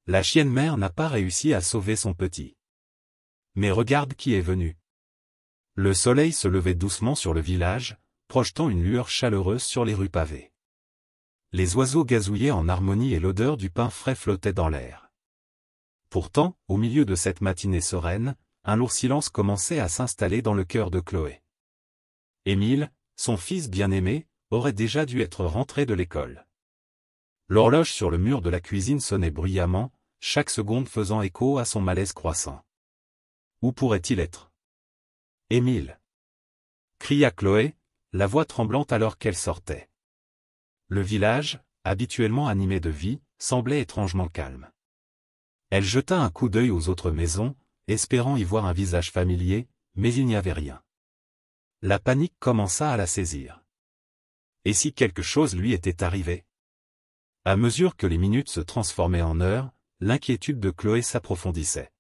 la chienne mère n'a pas réussi à sauver son petit. Mais regarde qui est venu. Le soleil se levait doucement sur le village, projetant une lueur chaleureuse sur les rues pavées. Les oiseaux gazouillaient en harmonie et l'odeur du pain frais flottait dans l'air. Pourtant, au milieu de cette matinée sereine, un lourd silence commençait à s'installer dans le cœur de Chloé. Émile, son fils bien-aimé, aurait déjà dû être rentré de l'école. L'horloge sur le mur de la cuisine sonnait bruyamment, chaque seconde faisant écho à son malaise croissant. Où pourrait-il être? Émile! Cria Chloé, la voix tremblante alors qu'elle sortait. Le village, habituellement animé de vie, semblait étrangement calme. Elle jeta un coup d'œil aux autres maisons, espérant y voir un visage familier, mais il n'y avait rien. La panique commença à la saisir. Et si quelque chose lui était arrivé? À mesure que les minutes se transformaient en heures, l'inquiétude de Chloé s'approfondissait.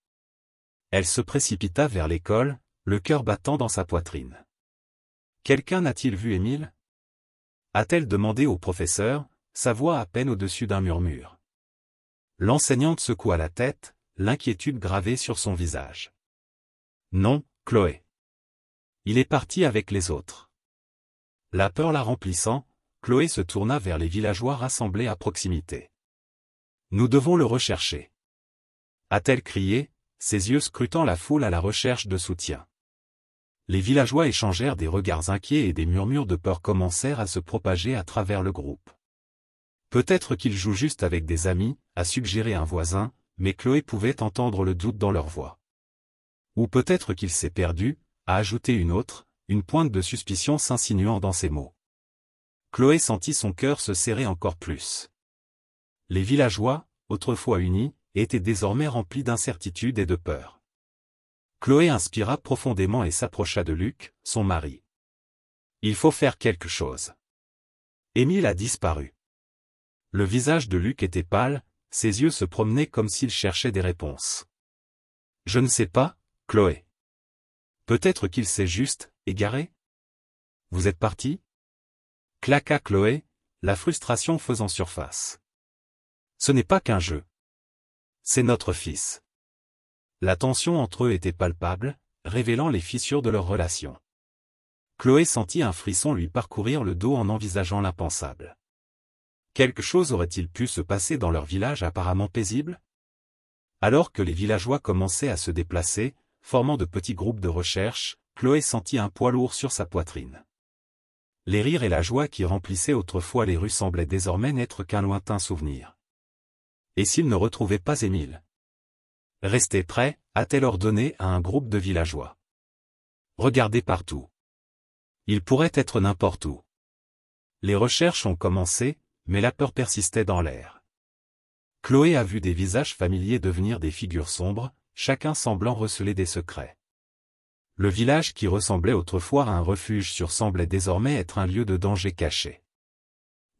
Elle se précipita vers l'école, le cœur battant dans sa poitrine. Quelqu'un n'a-t-il vu Émile? A-t-elle demandé au professeur, sa voix à peine au-dessus d'un murmure. L'enseignante secoua la tête, l'inquiétude gravée sur son visage. Non, Chloé. Il est parti avec les autres. La peur la remplissant, Chloé se tourna vers les villageois rassemblés à proximité. Nous devons le rechercher. A-t-elle crié, ses yeux scrutant la foule à la recherche de soutien. Les villageois échangèrent des regards inquiets et des murmures de peur commencèrent à se propager à travers le groupe. Peut-être qu'ils jouent juste avec des amis, a suggéré un voisin, mais Chloé pouvait entendre le doute dans leur voix. Ou peut-être qu'il s'est perdu, a ajouté une autre, une pointe de suspicion s'insinuant dans ses mots. Chloé sentit son cœur se serrer encore plus. Les villageois, autrefois unis, étaient désormais remplis d'incertitude et de peur. Chloé inspira profondément et s'approcha de Luc, son mari. Il faut faire quelque chose. Émile a disparu. Le visage de Luc était pâle, ses yeux se promenaient comme s'il cherchait des réponses. Je ne sais pas, Chloé. Peut-être qu'il s'est juste égaré? Vous êtes parti? Claqua Chloé, la frustration faisant surface. Ce n'est pas qu'un jeu. C'est notre fils. La tension entre eux était palpable, révélant les fissures de leur relation. Chloé sentit un frisson lui parcourir le dos en envisageant l'impensable. Quelque chose aurait-il pu se passer dans leur village apparemment paisible? Alors que les villageois commençaient à se déplacer, formant de petits groupes de recherche, Chloé sentit un poids lourd sur sa poitrine. Les rires et la joie qui remplissaient autrefois les rues semblaient désormais n'être qu'un lointain souvenir. Et s'ils ne retrouvaient pas Émile? Restez prêts, a-t-elle ordonné à un groupe de villageois. Regardez partout. Il pourrait être n'importe où. Les recherches ont commencé, mais la peur persistait dans l'air. Chloé a vu des visages familiers devenir des figures sombres, chacun semblant receler des secrets. Le village qui ressemblait autrefois à un refuge sûr semblait désormais être un lieu de danger caché.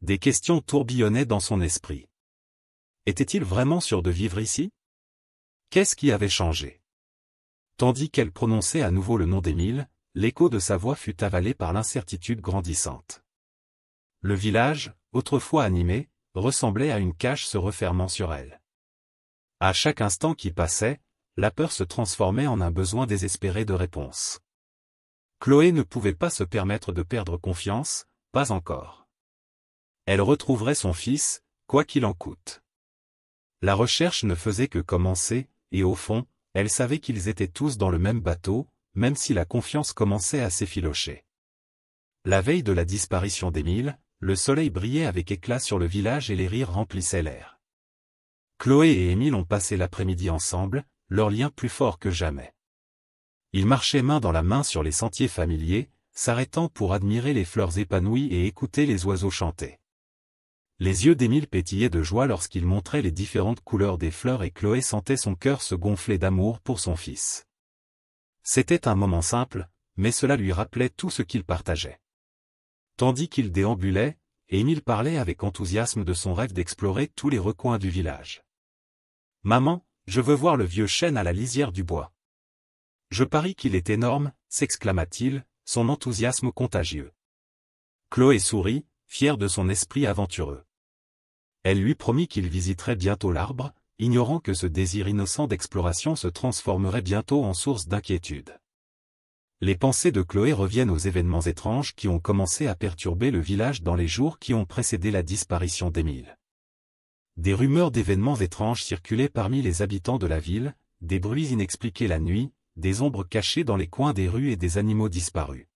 Des questions tourbillonnaient dans son esprit. Était-il vraiment sûr de vivre ici? Qu'est-ce qui avait changé? Tandis qu'elle prononçait à nouveau le nom d'Émile, l'écho de sa voix fut avalé par l'incertitude grandissante. Le village, autrefois animé, ressemblait à une cage se refermant sur elle. À chaque instant qui passait, la peur se transformait en un besoin désespéré de réponse. Chloé ne pouvait pas se permettre de perdre confiance, pas encore. Elle retrouverait son fils, quoi qu'il en coûte. La recherche ne faisait que commencer, et au fond, elle savait qu'ils étaient tous dans le même bateau, même si la confiance commençait à s'effilocher. La veille de la disparition d'Émile, le soleil brillait avec éclat sur le village et les rires remplissaient l'air. Chloé et Émile ont passé l'après-midi ensemble, leur lien plus fort que jamais. Ils marchaient main dans la main sur les sentiers familiers, s'arrêtant pour admirer les fleurs épanouies et écouter les oiseaux chanter. Les yeux d'Émile pétillaient de joie lorsqu'il montrait les différentes couleurs des fleurs et Chloé sentait son cœur se gonfler d'amour pour son fils. C'était un moment simple, mais cela lui rappelait tout ce qu'ils partageaient. Tandis qu'il déambulait, Émile parlait avec enthousiasme de son rêve d'explorer tous les recoins du village. « Maman, je veux voir le vieux chêne à la lisière du bois. »« Je parie qu'il est énorme, » s'exclama-t-il, son enthousiasme contagieux. Chloé sourit, fière de son esprit aventureux. Elle lui promit qu'il visiterait bientôt l'arbre, ignorant que ce désir innocent d'exploration se transformerait bientôt en source d'inquiétude. Les pensées de Chloé reviennent aux événements étranges qui ont commencé à perturber le village dans les jours qui ont précédé la disparition d'Émile. Des rumeurs d'événements étranges circulaient parmi les habitants de la ville, des bruits inexpliqués la nuit, des ombres cachées dans les coins des rues et des animaux disparus.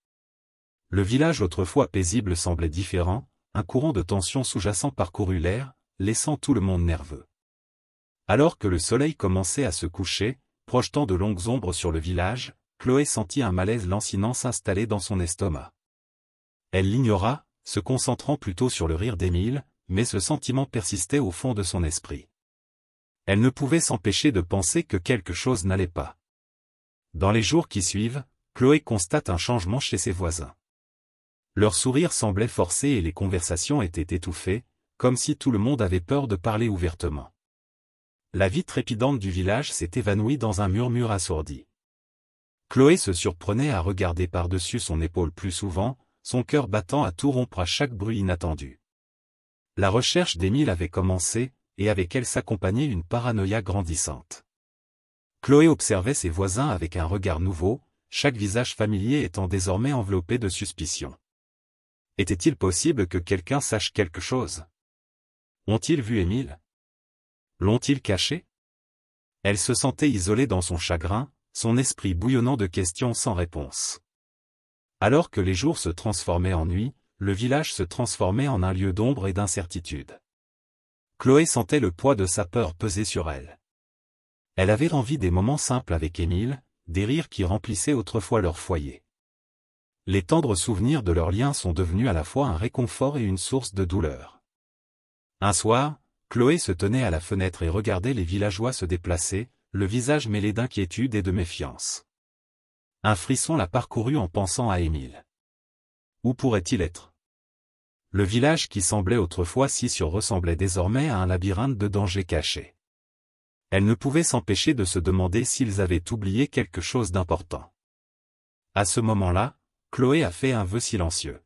Le village autrefois paisible semblait différent, un courant de tension sous-jacent parcourut l'air, laissant tout le monde nerveux. Alors que le soleil commençait à se coucher, projetant de longues ombres sur le village, Chloé sentit un malaise lancinant s'installer dans son estomac. Elle l'ignora, se concentrant plutôt sur le rire d'Émile, mais ce sentiment persistait au fond de son esprit. Elle ne pouvait s'empêcher de penser que quelque chose n'allait pas. Dans les jours qui suivent, Chloé constate un changement chez ses voisins. Leur sourire semblait forcé et les conversations étaient étouffées, comme si tout le monde avait peur de parler ouvertement. La vie trépidante du village s'est évanouie dans un murmure assourdi. Chloé se surprenait à regarder par-dessus son épaule plus souvent, son cœur battant à tout rompre à chaque bruit inattendu. La recherche d'Émile avait commencé, et avec elle s'accompagnait une paranoïa grandissante. Chloé observait ses voisins avec un regard nouveau, chaque visage familier étant désormais enveloppé de suspicion. Était-il possible que quelqu'un sache quelque chose? Ont-ils vu Émile? L'ont-ils caché? Elle se sentait isolée dans son chagrin, son esprit bouillonnant de questions sans réponse. Alors que les jours se transformaient en nuit, le village se transformait en un lieu d'ombre et d'incertitude. Chloé sentait le poids de sa peur peser sur elle. Elle avait envie des moments simples avec Émile, des rires qui remplissaient autrefois leur foyer. Les tendres souvenirs de leurs liens sont devenus à la fois un réconfort et une source de douleur. Un soir, Chloé se tenait à la fenêtre et regardait les villageois se déplacer, le visage mêlé d'inquiétude et de méfiance. Un frisson la parcourut en pensant à Émile. Où pourrait-il être? Le village qui semblait autrefois si sûr ressemblait désormais à un labyrinthe de dangers cachés. Elle ne pouvait s'empêcher de se demander s'ils avaient oublié quelque chose d'important. À ce moment-là, Chloé a fait un vœu silencieux.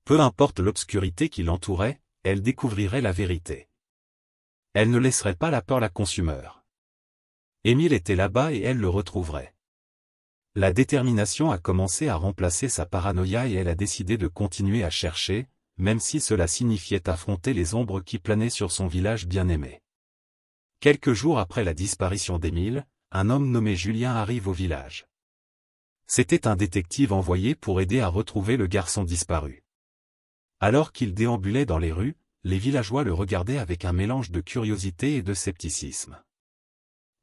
Peu importe l'obscurité qui l'entourait, elle découvrirait la vérité. Elle ne laisserait pas la peur la consumer. Émile était là-bas et elle le retrouverait. La détermination a commencé à remplacer sa paranoïa et elle a décidé de continuer à chercher, même si cela signifiait affronter les ombres qui planaient sur son village bien-aimé. Quelques jours après la disparition d'Émile, un homme nommé Julien arrive au village. C'était un détective envoyé pour aider à retrouver le garçon disparu. Alors qu'il déambulait dans les rues, les villageois le regardaient avec un mélange de curiosité et de scepticisme.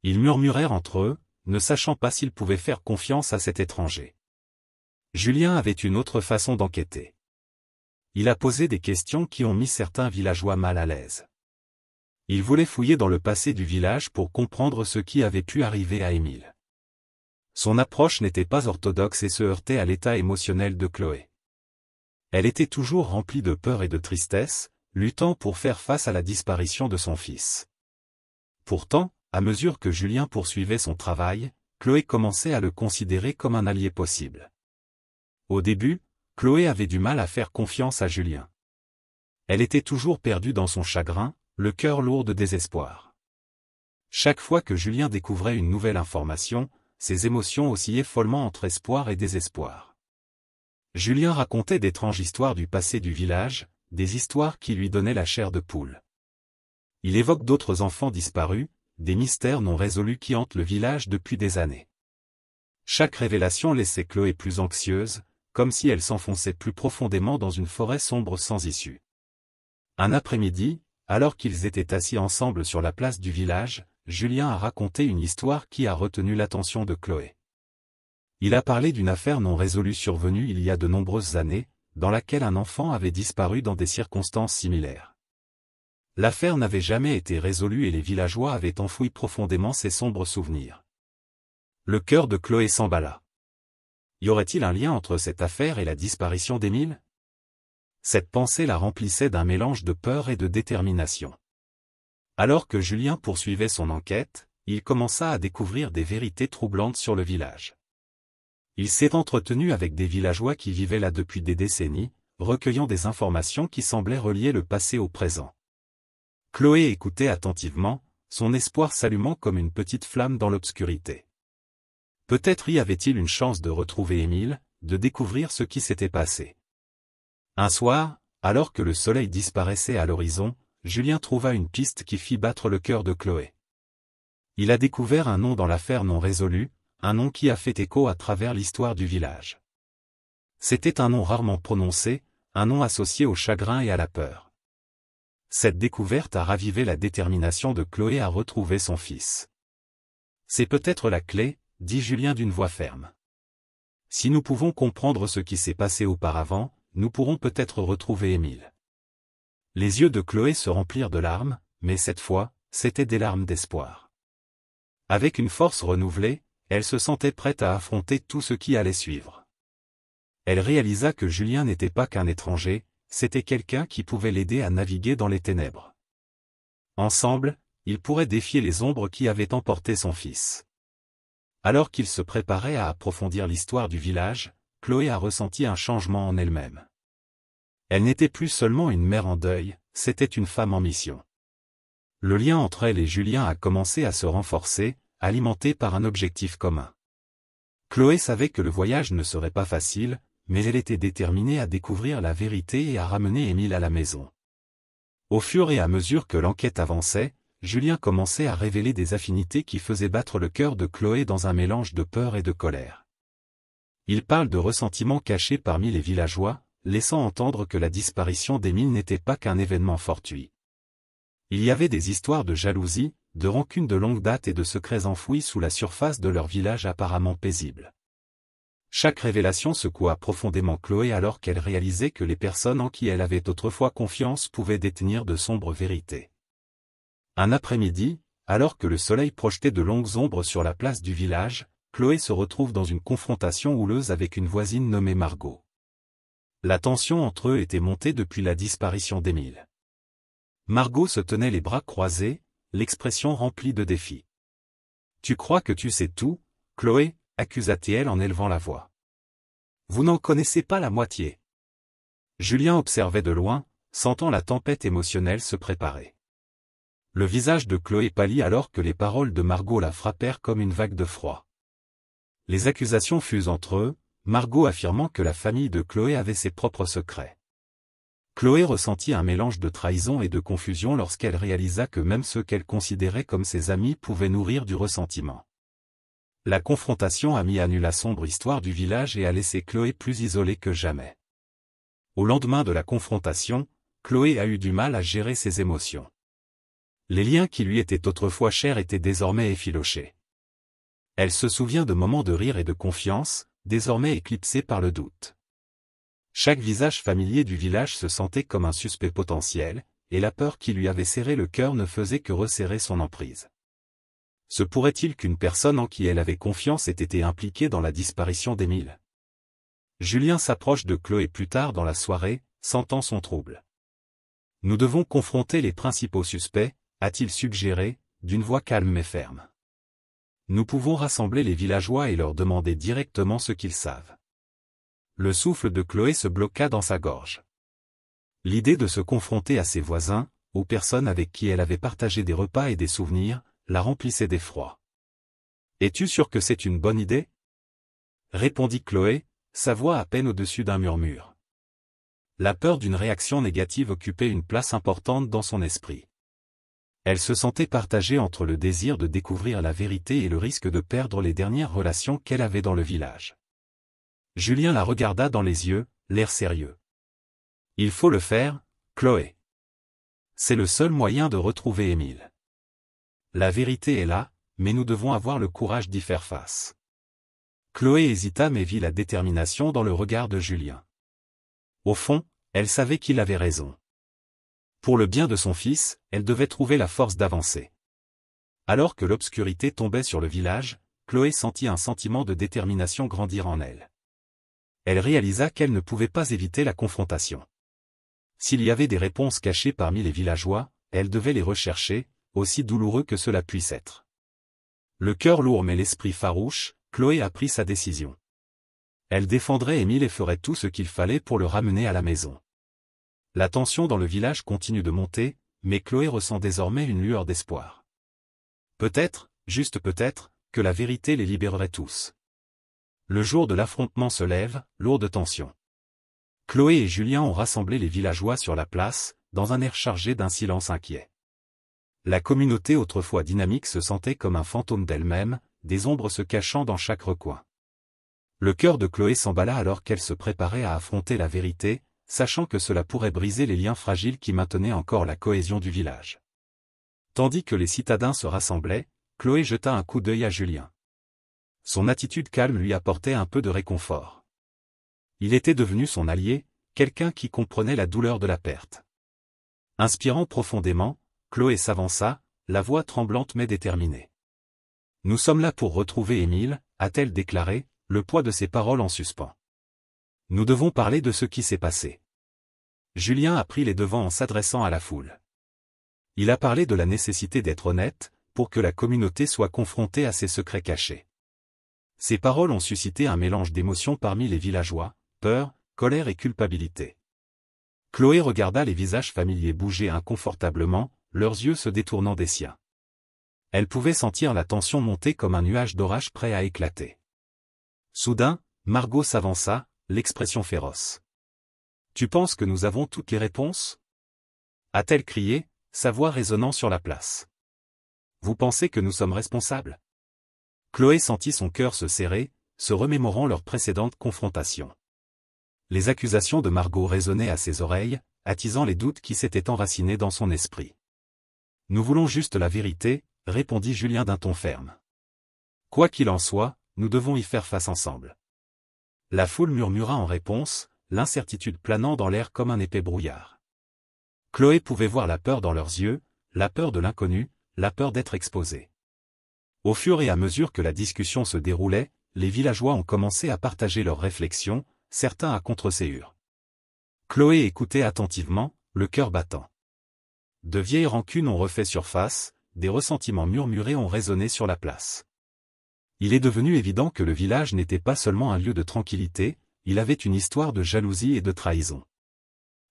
Ils murmurèrent entre eux, ne sachant pas s'ils pouvaient faire confiance à cet étranger. Julien avait une autre façon d'enquêter. Il a posé des questions qui ont mis certains villageois mal à l'aise. Il voulait fouiller dans le passé du village pour comprendre ce qui avait pu arriver à Émile. Son approche n'était pas orthodoxe et se heurtait à l'état émotionnel de Chloé. Elle était toujours remplie de peur et de tristesse, luttant pour faire face à la disparition de son fils. Pourtant, à mesure que Julien poursuivait son travail, Chloé commençait à le considérer comme un allié possible. Au début, Chloé avait du mal à faire confiance à Julien. Elle était toujours perdue dans son chagrin, le cœur lourd de désespoir. Chaque fois que Julien découvrait une nouvelle information, ses émotions oscillaient follement entre espoir et désespoir. Julien racontait d'étranges histoires du passé du village, des histoires qui lui donnaient la chair de poule. Il évoque d'autres enfants disparus, des mystères non résolus qui hantent le village depuis des années. Chaque révélation laissait Chloé plus anxieuse, comme si elle s'enfonçait plus profondément dans une forêt sombre sans issue. Un après-midi, alors qu'ils étaient assis ensemble sur la place du village, Julien a raconté une histoire qui a retenu l'attention de Chloé. Il a parlé d'une affaire non résolue survenue il y a de nombreuses années, dans laquelle un enfant avait disparu dans des circonstances similaires. L'affaire n'avait jamais été résolue et les villageois avaient enfoui profondément ces sombres souvenirs. Le cœur de Chloé s'emballa. Y aurait-il un lien entre cette affaire et la disparition d'Émile? Cette pensée la remplissait d'un mélange de peur et de détermination. Alors que Julien poursuivait son enquête, il commença à découvrir des vérités troublantes sur le village. Il s'est entretenu avec des villageois qui vivaient là depuis des décennies, recueillant des informations qui semblaient relier le passé au présent. Chloé écoutait attentivement, son espoir s'allumant comme une petite flamme dans l'obscurité. Peut-être y avait-il une chance de retrouver Émile, de découvrir ce qui s'était passé. Un soir, alors que le soleil disparaissait à l'horizon, Julien trouva une piste qui fit battre le cœur de Chloé. Il a découvert un nom dans l'affaire non résolue, un nom qui a fait écho à travers l'histoire du village. C'était un nom rarement prononcé, un nom associé au chagrin et à la peur. Cette découverte a ravivé la détermination de Chloé à retrouver son fils. C'est peut-être la clé, dit Julien d'une voix ferme. Si nous pouvons comprendre ce qui s'est passé auparavant, nous pourrons peut-être retrouver Émile. Les yeux de Chloé se remplirent de larmes, mais cette fois, c'étaient des larmes d'espoir. Avec une force renouvelée, elle se sentait prête à affronter tout ce qui allait suivre. Elle réalisa que Julien n'était pas qu'un étranger, c'était quelqu'un qui pouvait l'aider à naviguer dans les ténèbres. Ensemble, ils pourraient défier les ombres qui avaient emporté son fils. Alors qu'ils se préparaient à approfondir l'histoire du village, Chloé a ressenti un changement en elle-même. Elle n'était plus seulement une mère en deuil, c'était une femme en mission. Le lien entre elle et Julien a commencé à se renforcer, alimenté par un objectif commun. Chloé savait que le voyage ne serait pas facile, mais elle était déterminée à découvrir la vérité et à ramener Émile à la maison. Au fur et à mesure que l'enquête avançait, Julien commençait à révéler des affinités qui faisaient battre le cœur de Chloé dans un mélange de peur et de colère. Il parle de ressentiments cachés parmi les villageois, laissant entendre que la disparition d'Émile n'était pas qu'un événement fortuit. Il y avait des histoires de jalousie, de rancune de longue date et de secrets enfouis sous la surface de leur village apparemment paisible. Chaque révélation secoua profondément Chloé alors qu'elle réalisait que les personnes en qui elle avait autrefois confiance pouvaient détenir de sombres vérités. Un après-midi, alors que le soleil projetait de longues ombres sur la place du village, Chloé se retrouve dans une confrontation houleuse avec une voisine nommée Margot. La tension entre eux était montée depuis la disparition d'Émile. Margot se tenait les bras croisés, l'expression remplie de défi. « Tu crois que tu sais tout, Chloé ?» accusa-t-elle en élevant la voix. « Vous n'en connaissez pas la moitié. » Julien observait de loin, sentant la tempête émotionnelle se préparer. Le visage de Chloé pâlit alors que les paroles de Margot la frappèrent comme une vague de froid. Les accusations fusent entre eux, Margot affirmant que la famille de Chloé avait ses propres secrets. Chloé ressentit un mélange de trahison et de confusion lorsqu'elle réalisa que même ceux qu'elle considérait comme ses amis pouvaient nourrir du ressentiment. La confrontation a mis à nu la sombre histoire du village et a laissé Chloé plus isolée que jamais. Au lendemain de la confrontation, Chloé a eu du mal à gérer ses émotions. Les liens qui lui étaient autrefois chers étaient désormais effilochés. Elle se souvient de moments de rire et de confiance, désormais éclipsés par le doute. Chaque visage familier du village se sentait comme un suspect potentiel, et la peur qui lui avait serré le cœur ne faisait que resserrer son emprise. Se pourrait-il qu'une personne en qui elle avait confiance ait été impliquée dans la disparition d'Émile? Julien s'approche de Chloé plus tard dans la soirée, sentant son trouble. « Nous devons confronter les principaux suspects », a-t-il suggéré, d'une voix calme mais ferme. « Nous pouvons rassembler les villageois et leur demander directement ce qu'ils savent. » Le souffle de Chloé se bloqua dans sa gorge. L'idée de se confronter à ses voisins, aux personnes avec qui elle avait partagé des repas et des souvenirs, la remplissait d'effroi. « Es-tu sûr que c'est une bonne idée ?» répondit Chloé, sa voix à peine au-dessus d'un murmure. La peur d'une réaction négative occupait une place importante dans son esprit. Elle se sentait partagée entre le désir de découvrir la vérité et le risque de perdre les dernières relations qu'elle avait dans le village. Julien la regarda dans les yeux, l'air sérieux. « Il faut le faire, Chloé. C'est le seul moyen de retrouver Émile. La vérité est là, mais nous devons avoir le courage d'y faire face. » Chloé hésita mais vit la détermination dans le regard de Julien. Au fond, elle savait qu'il avait raison. Pour le bien de son fils, elle devait trouver la force d'avancer. Alors que l'obscurité tombait sur le village, Chloé sentit un sentiment de détermination grandir en elle. Elle réalisa qu'elle ne pouvait pas éviter la confrontation. S'il y avait des réponses cachées parmi les villageois, elle devait les rechercher, aussi douloureux que cela puisse être. Le cœur lourd mais l'esprit farouche, Chloé a pris sa décision. Elle défendrait Émile et ferait tout ce qu'il fallait pour le ramener à la maison. La tension dans le village continue de monter, mais Chloé ressent désormais une lueur d'espoir. Peut-être, juste peut-être, que la vérité les libérerait tous. Le jour de l'affrontement se lève, lourde tension. Chloé et Julien ont rassemblé les villageois sur la place, dans un air chargé d'un silence inquiet. La communauté autrefois dynamique se sentait comme un fantôme d'elle-même, des ombres se cachant dans chaque recoin. Le cœur de Chloé s'emballa alors qu'elle se préparait à affronter la vérité, sachant que cela pourrait briser les liens fragiles qui maintenaient encore la cohésion du village. Tandis que les citadins se rassemblaient, Chloé jeta un coup d'œil à Julien. Son attitude calme lui apportait un peu de réconfort. Il était devenu son allié, quelqu'un qui comprenait la douleur de la perte. Inspirant profondément, Chloé s'avança, la voix tremblante mais déterminée. « Nous sommes là pour retrouver Émile », a-t-elle déclaré, le poids de ses paroles en suspens. « Nous devons parler de ce qui s'est passé. » Julien a pris les devants en s'adressant à la foule. Il a parlé de la nécessité d'être honnête, pour que la communauté soit confrontée à ses secrets cachés. Ces paroles ont suscité un mélange d'émotions parmi les villageois, peur, colère et culpabilité. Chloé regarda les visages familiers bouger inconfortablement, leurs yeux se détournant des siens. Elle pouvait sentir la tension monter comme un nuage d'orage prêt à éclater. Soudain, Margot s'avança, l'expression féroce. « Tu penses que nous avons toutes les réponses ?» a-t-elle crié, sa voix résonnant sur la place. « Vous pensez que nous sommes responsables ?» Chloé sentit son cœur se serrer, se remémorant leur précédente confrontation. Les accusations de Margot résonnaient à ses oreilles, attisant les doutes qui s'étaient enracinés dans son esprit. « Nous voulons juste la vérité, » répondit Julien d'un ton ferme. « Quoi qu'il en soit, nous devons y faire face ensemble. » La foule murmura en réponse, l'incertitude planant dans l'air comme un épais brouillard. Chloé pouvait voir la peur dans leurs yeux, la peur de l'inconnu, la peur d'être exposée. Au fur et à mesure que la discussion se déroulait, les villageois ont commencé à partager leurs réflexions, certains à contre-séhure. Chloé écoutait attentivement, le cœur battant. De vieilles rancunes ont refait surface, des ressentiments murmurés ont résonné sur la place. Il est devenu évident que le village n'était pas seulement un lieu de tranquillité, il avait une histoire de jalousie et de trahison.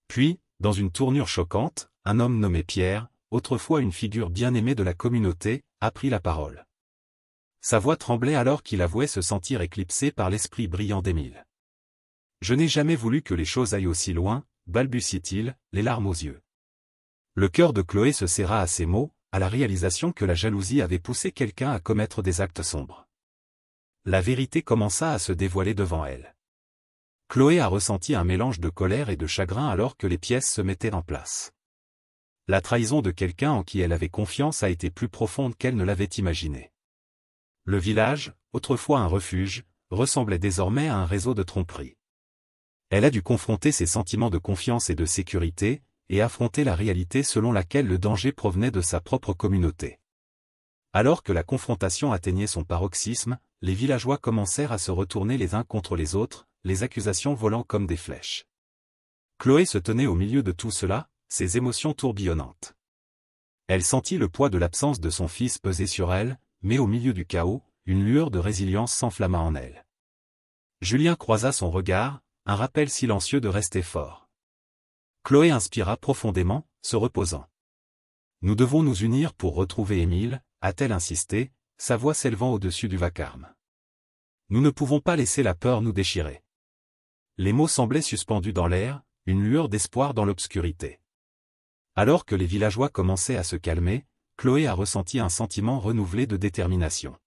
Puis, dans une tournure choquante, un homme nommé Pierre, autrefois une figure bien aimée de la communauté, a pris la parole. Sa voix tremblait alors qu'il avouait se sentir éclipsé par l'esprit brillant d'Émile. « Je n'ai jamais voulu que les choses aillent aussi loin, » balbutie-t-il, les larmes aux yeux. Le cœur de Chloé se serra à ces mots, à la réalisation que la jalousie avait poussé quelqu'un à commettre des actes sombres. La vérité commença à se dévoiler devant elle. Chloé a ressenti un mélange de colère et de chagrin alors que les pièces se mettaient en place. La trahison de quelqu'un en qui elle avait confiance a été plus profonde qu'elle ne l'avait imaginé. Le village, autrefois un refuge, ressemblait désormais à un réseau de tromperies. Elle a dû confronter ses sentiments de confiance et de sécurité, et affronter la réalité selon laquelle le danger provenait de sa propre communauté. Alors que la confrontation atteignait son paroxysme, les villageois commencèrent à se retourner les uns contre les autres, les accusations volant comme des flèches. Chloé se tenait au milieu de tout cela, ses émotions tourbillonnantes. Elle sentit le poids de l'absence de son fils peser sur elle, mais au milieu du chaos, une lueur de résilience s'enflamma en elle. Julien croisa son regard, un rappel silencieux de rester fort. Chloé inspira profondément, se reposant. « Nous devons nous unir pour retrouver Émile », a-t-elle insisté, sa voix s'élevant au-dessus du vacarme. « Nous ne pouvons pas laisser la peur nous déchirer. » Les mots semblaient suspendus dans l'air, une lueur d'espoir dans l'obscurité. Alors que les villageois commençaient à se calmer, Chloé a ressenti un sentiment renouvelé de détermination.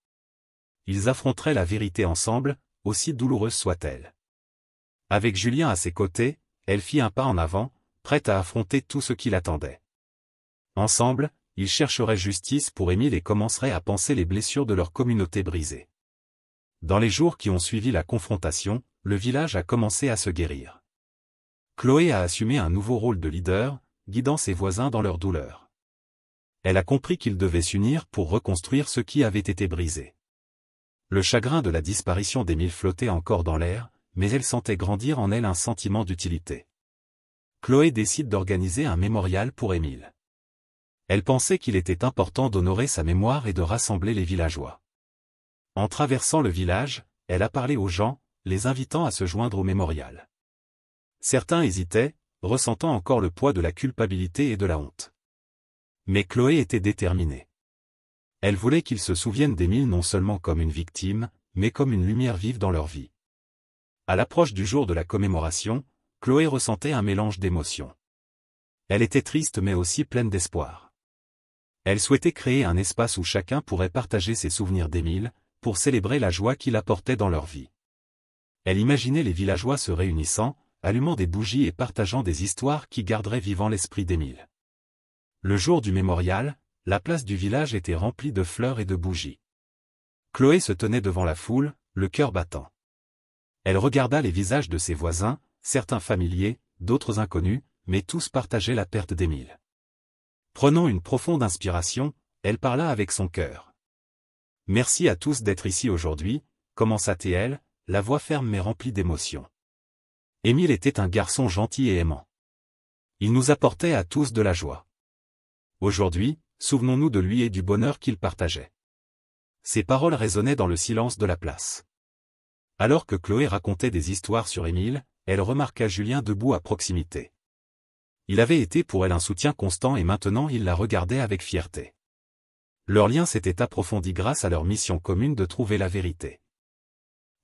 Ils affronteraient la vérité ensemble, aussi douloureuse soit-elle. Avec Julien à ses côtés, elle fit un pas en avant, prête à affronter tout ce qui l'attendait. Ensemble, ils chercheraient justice pour Émile et commenceraient à panser les blessures de leur communauté brisée. Dans les jours qui ont suivi la confrontation, le village a commencé à se guérir. Chloé a assumé un nouveau rôle de leader, guidant ses voisins dans leur douleur. Elle a compris qu'ils devaient s'unir pour reconstruire ce qui avait été brisé. Le chagrin de la disparition d'Émile flottait encore dans l'air, mais elle sentait grandir en elle un sentiment d'utilité. Chloé décide d'organiser un mémorial pour Émile. Elle pensait qu'il était important d'honorer sa mémoire et de rassembler les villageois. En traversant le village, elle a parlé aux gens, les invitant à se joindre au mémorial. Certains hésitaient, ressentant encore le poids de la culpabilité et de la honte. Mais Chloé était déterminée. Elle voulait qu'ils se souviennent d'Émile non seulement comme une victime, mais comme une lumière vive dans leur vie. À l'approche du jour de la commémoration, Chloé ressentait un mélange d'émotions. Elle était triste mais aussi pleine d'espoir. Elle souhaitait créer un espace où chacun pourrait partager ses souvenirs d'Émile, pour célébrer la joie qu'il apportait dans leur vie. Elle imaginait les villageois se réunissant, allumant des bougies et partageant des histoires qui garderaient vivant l'esprit d'Émile. Le jour du mémorial, la place du village était remplie de fleurs et de bougies. Chloé se tenait devant la foule, le cœur battant. Elle regarda les visages de ses voisins, certains familiers, d'autres inconnus, mais tous partageaient la perte d'Émile. Prenant une profonde inspiration, elle parla avec son cœur. « Merci à tous d'être ici aujourd'hui », commença-t-elle, la voix ferme mais remplie d'émotion. Émile était un garçon gentil et aimant. Il nous apportait à tous de la joie. Aujourd'hui, souvenons-nous de lui et du bonheur qu'il partageait. Ces paroles résonnaient dans le silence de la place. Alors que Chloé racontait des histoires sur Émile, elle remarqua Julien debout à proximité. Il avait été pour elle un soutien constant et maintenant il la regardait avec fierté. Leur lien s'était approfondi grâce à leur mission commune de trouver la vérité.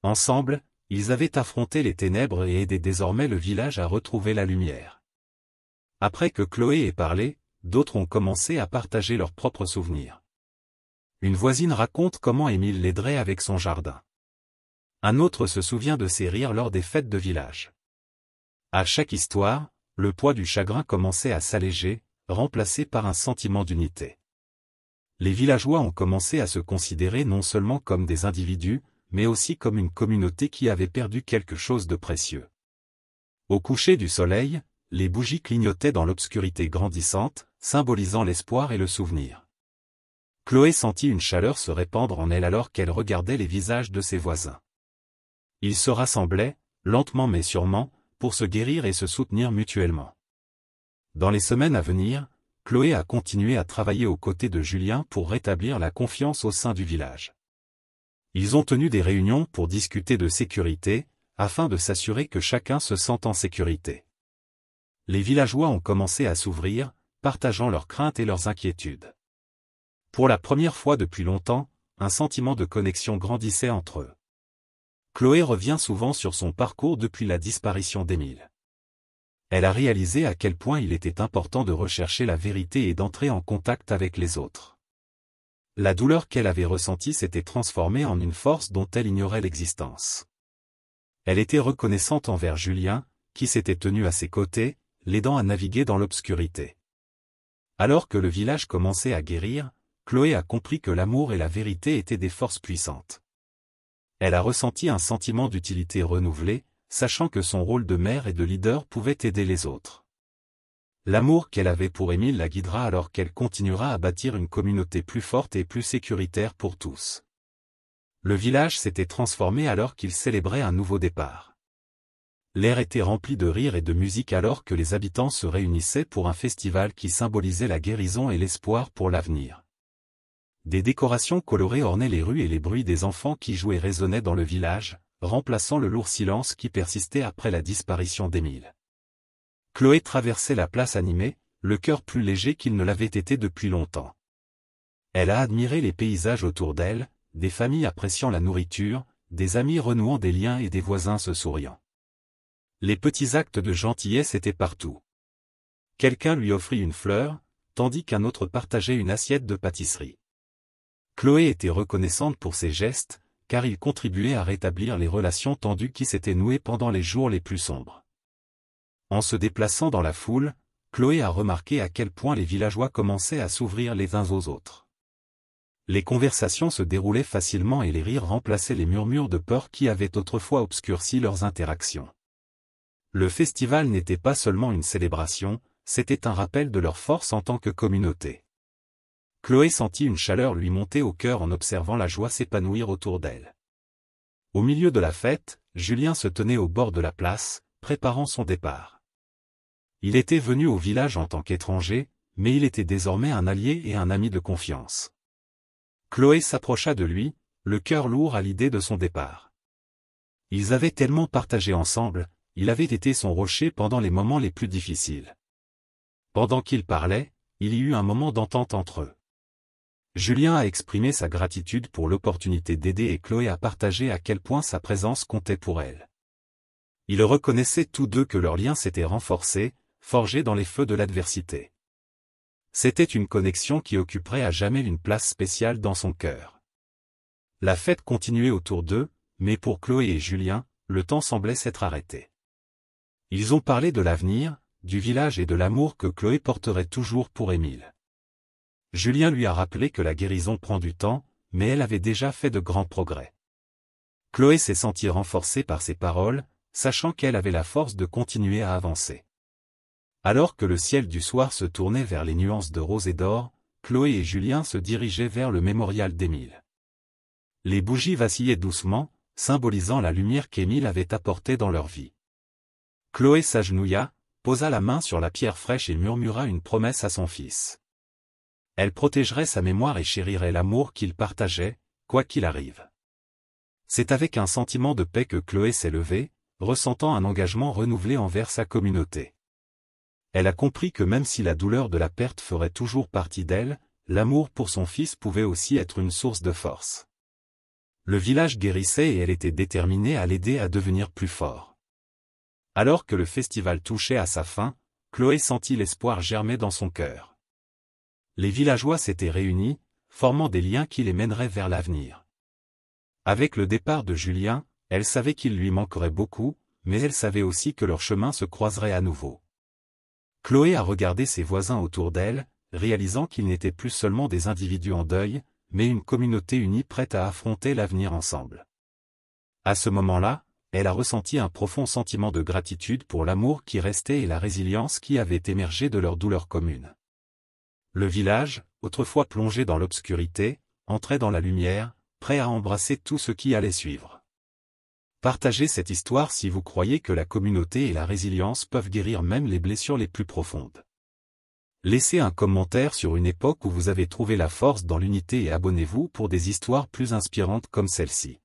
Ensemble, ils avaient affronté les ténèbres et aidé désormais le village à retrouver la lumière. Après que Chloé ait parlé, d'autres ont commencé à partager leurs propres souvenirs. Une voisine raconte comment Émile l'aiderait avec son jardin. Un autre se souvient de ses rires lors des fêtes de village. À chaque histoire, le poids du chagrin commençait à s'alléger, remplacé par un sentiment d'unité. Les villageois ont commencé à se considérer non seulement comme des individus, mais aussi comme une communauté qui avait perdu quelque chose de précieux. Au coucher du soleil, les bougies clignotaient dans l'obscurité grandissante, symbolisant l'espoir et le souvenir. Chloé sentit une chaleur se répandre en elle alors qu'elle regardait les visages de ses voisins. Ils se rassemblaient, lentement mais sûrement, pour se guérir et se soutenir mutuellement. Dans les semaines à venir, Chloé a continué à travailler aux côtés de Julien pour rétablir la confiance au sein du village. Ils ont tenu des réunions pour discuter de sécurité, afin de s'assurer que chacun se sente en sécurité. Les villageois ont commencé à s'ouvrir, partageant leurs craintes et leurs inquiétudes. Pour la première fois depuis longtemps, un sentiment de connexion grandissait entre eux. Chloé revient souvent sur son parcours depuis la disparition d'Émile. Elle a réalisé à quel point il était important de rechercher la vérité et d'entrer en contact avec les autres. La douleur qu'elle avait ressentie s'était transformée en une force dont elle ignorait l'existence. Elle était reconnaissante envers Julien, qui s'était tenu à ses côtés, l'aidant à naviguer dans l'obscurité. Alors que le village commençait à guérir, Chloé a compris que l'amour et la vérité étaient des forces puissantes. Elle a ressenti un sentiment d'utilité renouvelé, sachant que son rôle de mère et de leader pouvait aider les autres. L'amour qu'elle avait pour Émile la guidera alors qu'elle continuera à bâtir une communauté plus forte et plus sécuritaire pour tous. Le village s'était transformé alors qu'il célébrait un nouveau départ. L'air était rempli de rires et de musique alors que les habitants se réunissaient pour un festival qui symbolisait la guérison et l'espoir pour l'avenir. Des décorations colorées ornaient les rues et les bruits des enfants qui jouaient résonnaient dans le village, remplaçant le lourd silence qui persistait après la disparition d'Émile. Chloé traversait la place animée, le cœur plus léger qu'il ne l'avait été depuis longtemps. Elle a admiré les paysages autour d'elle, des familles appréciant la nourriture, des amis renouant des liens et des voisins se souriant. Les petits actes de gentillesse étaient partout. Quelqu'un lui offrit une fleur, tandis qu'un autre partageait une assiette de pâtisserie. Chloé était reconnaissante pour ces gestes, car ils contribuaient à rétablir les relations tendues qui s'étaient nouées pendant les jours les plus sombres. En se déplaçant dans la foule, Chloé a remarqué à quel point les villageois commençaient à s'ouvrir les uns aux autres. Les conversations se déroulaient facilement et les rires remplaçaient les murmures de peur qui avaient autrefois obscurci leurs interactions. Le festival n'était pas seulement une célébration, c'était un rappel de leur force en tant que communauté. Chloé sentit une chaleur lui monter au cœur en observant la joie s'épanouir autour d'elle. Au milieu de la fête, Julien se tenait au bord de la place, préparant son départ. Il était venu au village en tant qu'étranger, mais il était désormais un allié et un ami de confiance. Chloé s'approcha de lui, le cœur lourd à l'idée de son départ. Ils avaient tellement partagé ensemble, il avait été son rocher pendant les moments les plus difficiles. Pendant qu'ils parlaient, il y eut un moment d'entente entre eux. Julien a exprimé sa gratitude pour l'opportunité d'aider et Chloé a partagé à quel point sa présence comptait pour elle. Ils reconnaissaient tous deux que leur lien s'était renforcé, forgé dans les feux de l'adversité. C'était une connexion qui occuperait à jamais une place spéciale dans son cœur. La fête continuait autour d'eux, mais pour Chloé et Julien, le temps semblait s'être arrêté. Ils ont parlé de l'avenir, du village et de l'amour que Chloé porterait toujours pour Émile. Julien lui a rappelé que la guérison prend du temps, mais elle avait déjà fait de grands progrès. Chloé s'est sentie renforcée par ses paroles, sachant qu'elle avait la force de continuer à avancer. Alors que le ciel du soir se tournait vers les nuances de rose et d'or, Chloé et Julien se dirigeaient vers le mémorial d'Émile. Les bougies vacillaient doucement, symbolisant la lumière qu'Émile avait apportée dans leur vie. Chloé s'agenouilla, posa la main sur la pierre fraîche et murmura une promesse à son fils. Elle protégerait sa mémoire et chérirait l'amour qu'ils partageaient, quoi qu'il arrive. C'est avec un sentiment de paix que Chloé s'est levée, ressentant un engagement renouvelé envers sa communauté. Elle a compris que même si la douleur de la perte ferait toujours partie d'elle, l'amour pour son fils pouvait aussi être une source de force. Le village guérissait et elle était déterminée à l'aider à devenir plus fort. Alors que le festival touchait à sa fin, Chloé sentit l'espoir germer dans son cœur. Les villageois s'étaient réunis, formant des liens qui les mèneraient vers l'avenir. Avec le départ de Julien, elle savait qu'il lui manquerait beaucoup, mais elle savait aussi que leurs chemins se croiseraient à nouveau. Chloé a regardé ses voisins autour d'elle, réalisant qu'ils n'étaient plus seulement des individus en deuil, mais une communauté unie prête à affronter l'avenir ensemble. À ce moment-là, elle a ressenti un profond sentiment de gratitude pour l'amour qui restait et la résilience qui avait émergé de leur douleur commune. Le village, autrefois plongé dans l'obscurité, entrait dans la lumière, prêt à embrasser tout ce qui allait suivre. Partagez cette histoire si vous croyez que la communauté et la résilience peuvent guérir même les blessures les plus profondes. Laissez un commentaire sur une époque où vous avez trouvé la force dans l'unité et abonnez-vous pour des histoires plus inspirantes comme celle-ci.